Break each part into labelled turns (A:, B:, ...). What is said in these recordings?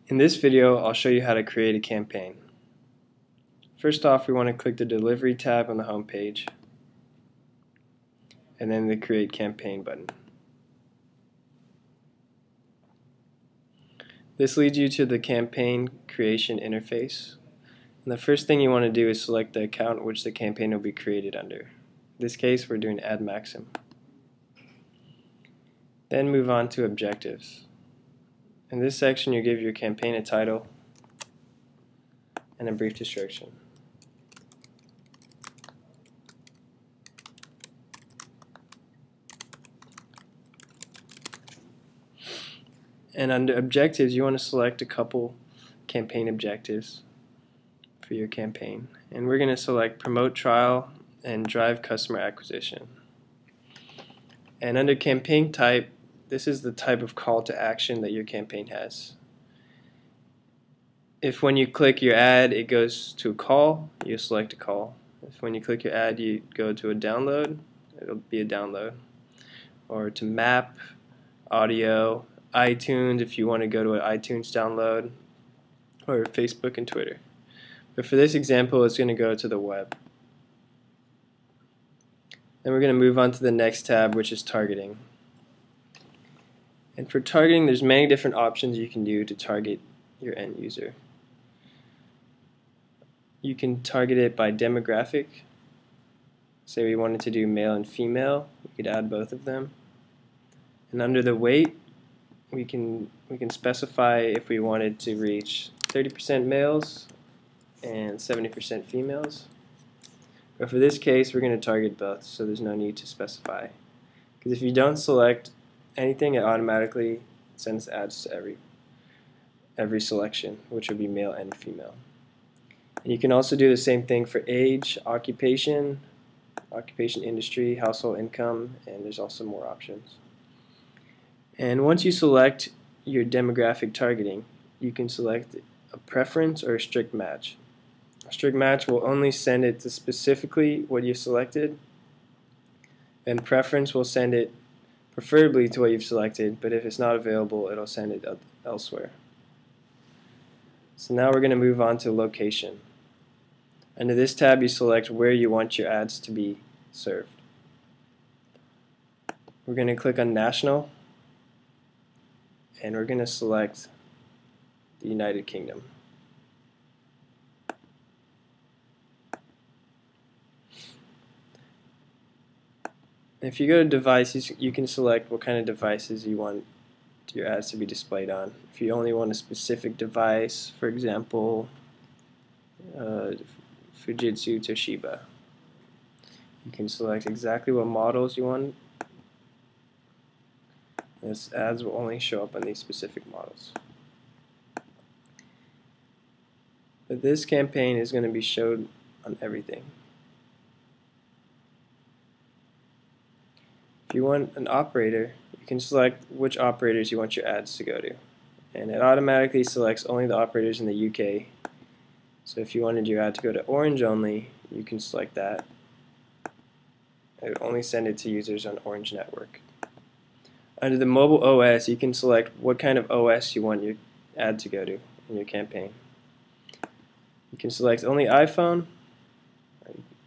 A: In this video, I'll show you how to create a campaign. First off, we want to click the Delivery tab on the home page, and then the Create Campaign button. This leads you to the campaign creation interface. And the first thing you want to do is select the account which the campaign will be created under. In this case, we're doing AdMaxim. Then move on to Objectives. In this section, you give your campaign a title and a brief description. And under Objectives, you want to select a couple campaign objectives for your campaign. And we're going to select Promote Trial and Drive Customer Acquisition. And under Campaign Type, this is the type of call to action that your campaign has. If when you click your ad it goes to a call, you select a call. If when you click your ad you go to a download, it'll be a download. Or to map, audio, iTunes if you want to go to an iTunes download, or Facebook and Twitter. But for this example, it's going to go to the web. Then we're going to move on to the next tab, which is targeting. And for targeting, there's many different options you can do to target your end user. You can target it by demographic. Say we wanted to do male and female, we could add both of them. And under the weight, we can specify if we wanted to reach 30% males and 70% females. But for this case, we're going to target both, so there's no need to specify. Because if you don't select anything, it automatically sends ads to every selection, which would be male and female. And you can also do the same thing for age, occupation, industry, household income, and there's also more options. And once you select your demographic targeting, you can select a preference or a strict match. A strict match will only send it to specifically what you selected, and preference will send it preferably to what you've selected, but if it's not available, it'll send it elsewhere. So now we're going to move on to location. Under this tab, you select where you want your ads to be served. We're going to click on National, and we're going to select the United Kingdom. If you go to devices, you can select what kind of devices you want your ads to be displayed on. If you only want a specific device, for example, Fujitsu Toshiba, you can select exactly what models you want. This ads will only show up on these specific models. But this campaign is going to be showed on everything. If you want an operator, you can select which operators you want your ads to go to. And it automatically selects only the operators in the UK. So if you wanted your ad to go to Orange only, you can select that. It would only send it to users on Orange Network. Under the mobile OS, you can select what kind of OS you want your ad to go to in your campaign. You can select only iPhone.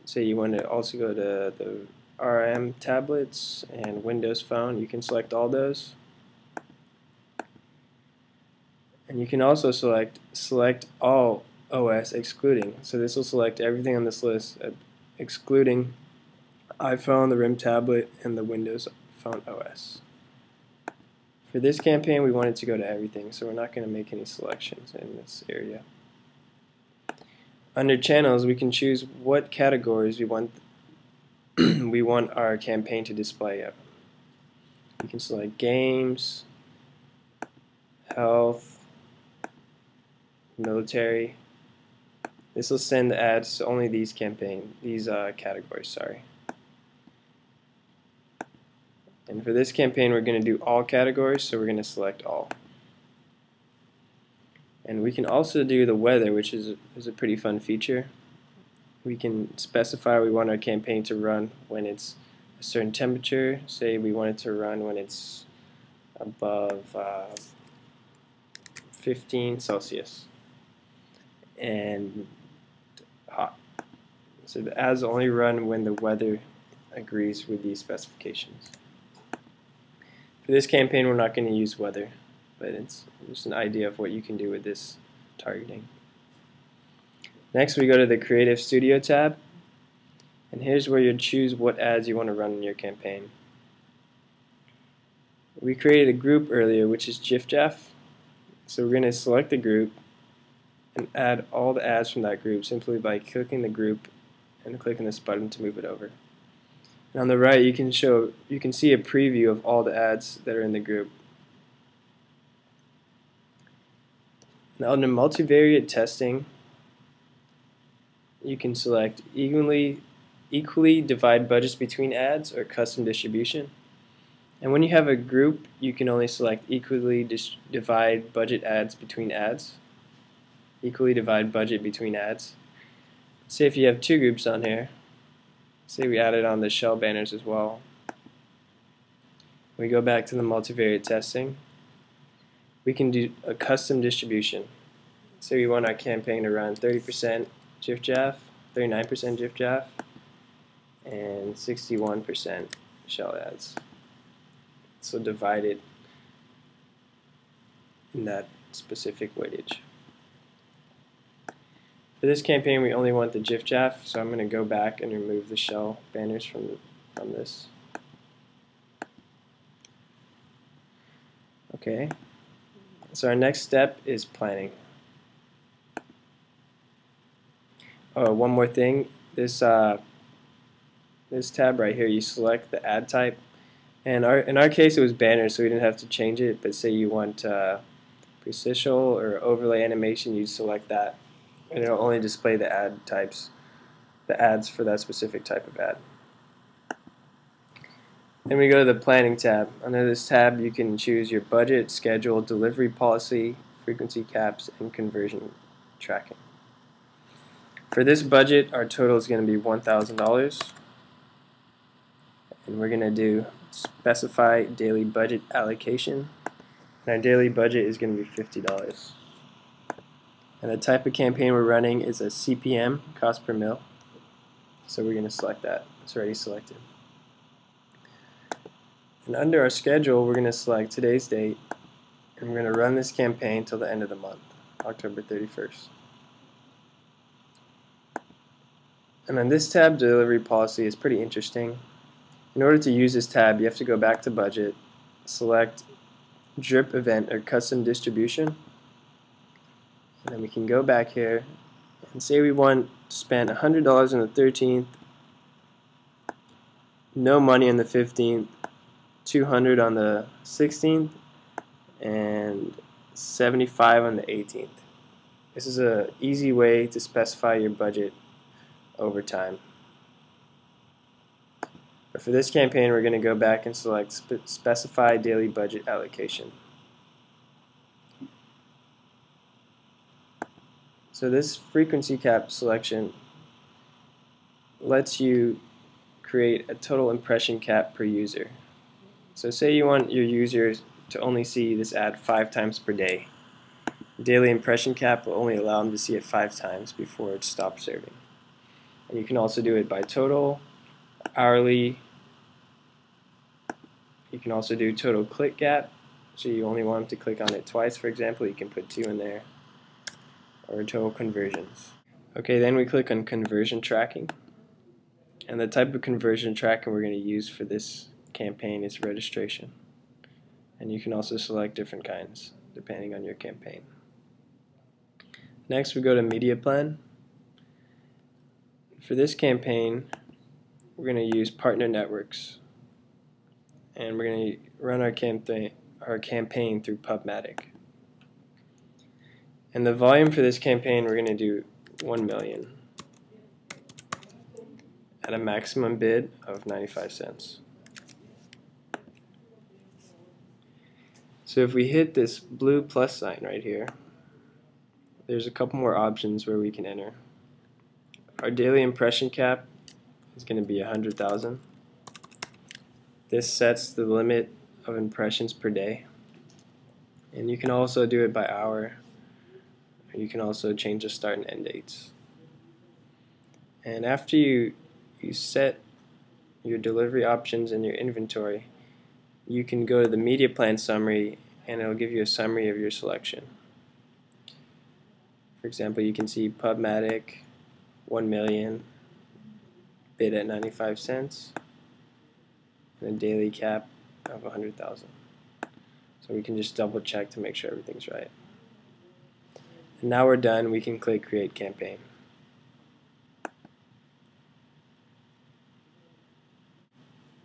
A: Say you want to also go to the RM tablets and Windows Phone, you can select all those. And you can also select all OS excluding. So this will select everything on this list excluding iPhone, the RIM tablet, and the Windows Phone OS. For this campaign, we want it to go to everything, so we're not going to make any selections in this area. Under channels, we can choose what categories we want our campaign to display of. You can select games, health, military. This will send the ads to only these categories. Sorry. And for this campaign, we're going to do all categories, so we're going to select all. And we can also do the weather, which is a pretty fun feature. We can specify we want our campaign to run when it's a certain temperature. Say we want it to run when it's above 15 Celsius and hot. So the ads only run when the weather agrees with these specifications. For this campaign, we're not going to use weather, but it's just an idea of what you can do with this targeting. Next, we go to the Creative Studio tab, and here's where you choose what ads you want to run in your campaign. We created a group earlier, which is JIFJAF, so we're going to select the group and add all the ads from that group simply by clicking the group and clicking this button to move it over. And on the right, you can see a preview of all the ads that are in the group. Now under multivariate testing, you can select equally divide budgets between ads or custom distribution. And when you have a group, you can only select equally divide budget ads between ads. Equally divide budget between ads. Say if you have two groups on here, say we added on the shell banners as well. We go back to the multivariate testing. We can do a custom distribution. Say we want our campaign to run 30% JIFJAF, 39% JIFJAF, and 61% shell ads. So divide it in that specific weightage. For this campaign, we only want the JIFJAF, so I'm going to go back and remove the shell banners from this. Okay, so our next step is planning. Oh, one more thing. This tab right here, you select the ad type. And in our case, it was banners, so we didn't have to change it. But say you want precision or overlay animation, you select that. And it'll only display the ad types, the ads for that specific type of ad. Then we go to the planning tab. Under this tab, you can choose your budget, schedule, delivery policy, frequency caps, and conversion tracking. For this budget, our total is going to be $1,000. And we're going to do specify daily budget allocation. And our daily budget is going to be $50. And the type of campaign we're running is a CPM, cost per mil. So we're going to select that. It's already selected. And under our schedule, we're going to select today's date. And we're going to run this campaign till the end of the month, October 31st. And then this tab, delivery policy, is pretty interesting. In order to use this tab, you have to go back to budget, select drip event or custom distribution. And then we can go back here and say we want to spend $100 on the 13th, no money on the 15th, $200 on the 16th, and $75 on the 18th. This is an easy way to specify your budget over time. But for this campaign, we're going to go back and select specify daily budget allocation. So this frequency cap selection lets you create a total impression cap per user. So say you want your users to only see this ad 5 times per day. Daily impression cap will only allow them to see it 5 times before it stops serving. And you can also do it by total, hourly. You can also do total click gap. So you only want them to click on it twice, for example. You can put 2 in there. Or total conversions. Okay, then we click on conversion tracking. And the type of conversion tracking we're going to use for this campaign is registration. And you can also select different kinds depending on your campaign. Next we go to media plan. For this campaign, we're going to use partner networks. And we're going to run our campaign through PubMatic. And the volume for this campaign, we're going to do 1 million at a maximum bid of 95 cents. So if we hit this blue plus sign right here, there's a couple more options where we can enter. Our daily impression cap is going to be 100,000. This sets the limit of impressions per day. And you can also do it by hour. You can also change the start and end dates. And after you set your delivery options and your inventory, you can go to the media plan summary and it'll give you a summary of your selection. For example, you can see Pubmatic 1 million bid at 95 cents and a daily cap of 100,000. So we can just double check to make sure everything's right. And now we're done. We can click Create Campaign.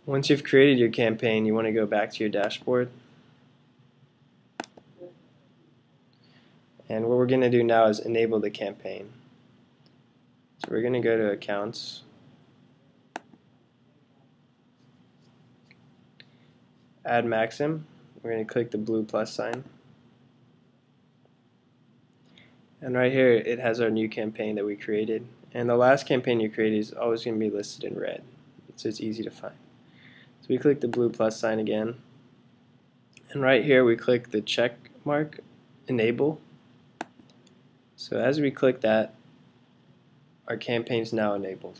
A: Once you've created your campaign, you want to go back to your dashboard. And what we're going to do now is enable the campaign. So we're going to go to Accounts, AdMaxim. We're going to click the blue plus sign. And right here it has our new campaign that we created. And the last campaign you created is always going to be listed in red, so it's easy to find. So we click the blue plus sign again. And right here we click the check mark, Enable. So as we click that, our campaign is now enabled.